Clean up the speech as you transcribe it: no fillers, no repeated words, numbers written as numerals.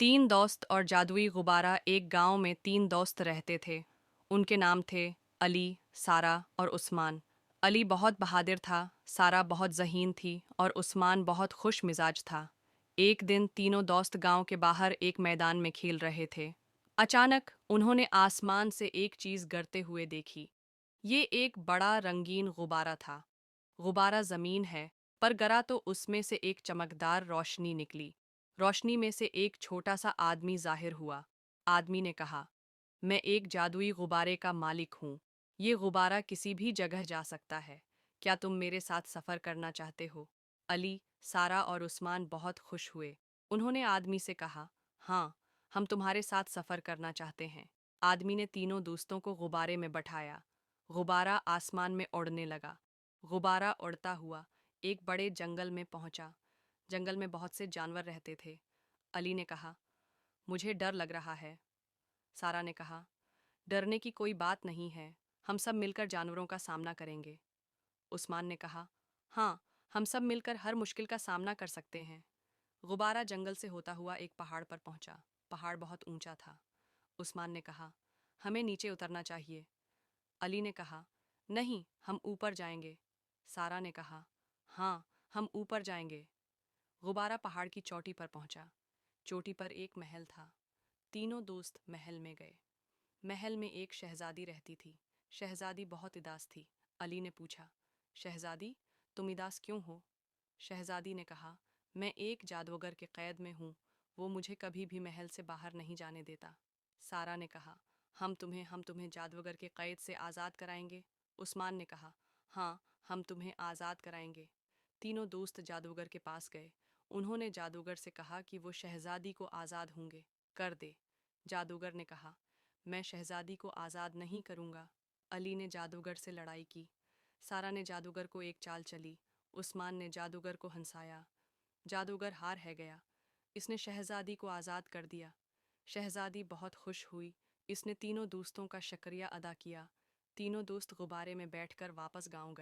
तीन दोस्त और जादुई गुब्बारा। एक गांव में तीन दोस्त रहते थे। उनके नाम थे अली, सारा और उस्मान। अली बहुत बहादुर था, सारा बहुत ज़हीन थी और उस्मान बहुत खुश मिजाज था। एक दिन तीनों दोस्त गांव के बाहर एक मैदान में खेल रहे थे। अचानक उन्होंने आसमान से एक चीज़ गिरते हुए देखी। ये एक बड़ा रंगीन गुब्बारा था। गुब्बारा ज़मीन है, पर गिरा तो उसमें से एक चमकदार रोशनी निकली। रोशनी में से एक छोटा सा आदमी ज़ाहिर हुआ। आदमी ने कहा, मैं एक जादुई गुब्बारे का मालिक हूँ। ये गुब्बारा किसी भी जगह जा सकता है। क्या तुम मेरे साथ सफ़र करना चाहते हो? अली, सारा और उस्मान बहुत खुश हुए। उन्होंने आदमी से कहा, हाँ, हम तुम्हारे साथ सफ़र करना चाहते हैं। आदमी ने तीनों दोस्तों को गुब्बारे में बैठाया। गुब्बारा आसमान में उड़ने लगा। गुब्बारा उड़ता हुआ एक बड़े जंगल में पहुंचा। जंगल में बहुत से जानवर रहते थे। अली ने कहा, मुझे डर लग रहा है। सारा ने कहा, डरने की कोई बात नहीं है, हम सब मिलकर जानवरों का सामना करेंगे। उस्मान ने कहा, हाँ, हम सब मिलकर हर मुश्किल का सामना कर सकते हैं। गुब्बारा जंगल से होता हुआ एक पहाड़ पर पहुंचा। पहाड़ बहुत ऊंचा था। उस्मान ने कहा, हमें नीचे उतरना चाहिए। अली ने कहा, नहीं, हम ऊपर जाएंगे। सारा ने कहा, हाँ, हम ऊपर जाएंगे। गुब्बारा पहाड़ की चोटी पर पहुंचा। चोटी पर एक महल था। तीनों दोस्त महल में गए। महल में एक शहजादी रहती थी। शहजादी बहुत उदास थी। अली ने पूछा, शहजादी, तुम उदास क्यों हो? शहजादी ने कहा, मैं एक जादूगर के कैद में हूँ। वो मुझे कभी भी महल से बाहर नहीं जाने देता। सारा ने कहा, हम तुम्हें जादूगर के कैद से आज़ाद कराएंगे। उस्मान ने कहा, हाँ, हम तुम्हें आज़ाद कराएंगे। तीनों दोस्त जादूगर के पास गए। उन्होंने जादूगर से कहा कि वो शहजादी को आज़ाद होंगे कर दे। जादूगर ने कहा, मैं शहजादी को आज़ाद नहीं करूँगा। अली ने जादूगर से लड़ाई की। सारा ने जादूगर को एक चाल चली। उस्मान ने जादूगर को हंसाया। जादूगर हार है गया। इसने शहजादी को आज़ाद कर दिया। शहजादी बहुत खुश हुई। इसने तीनों दोस्तों का शुक्रिया अदा किया। तीनों दोस्त गुब्बारे में बैठकर वापस गांव गए।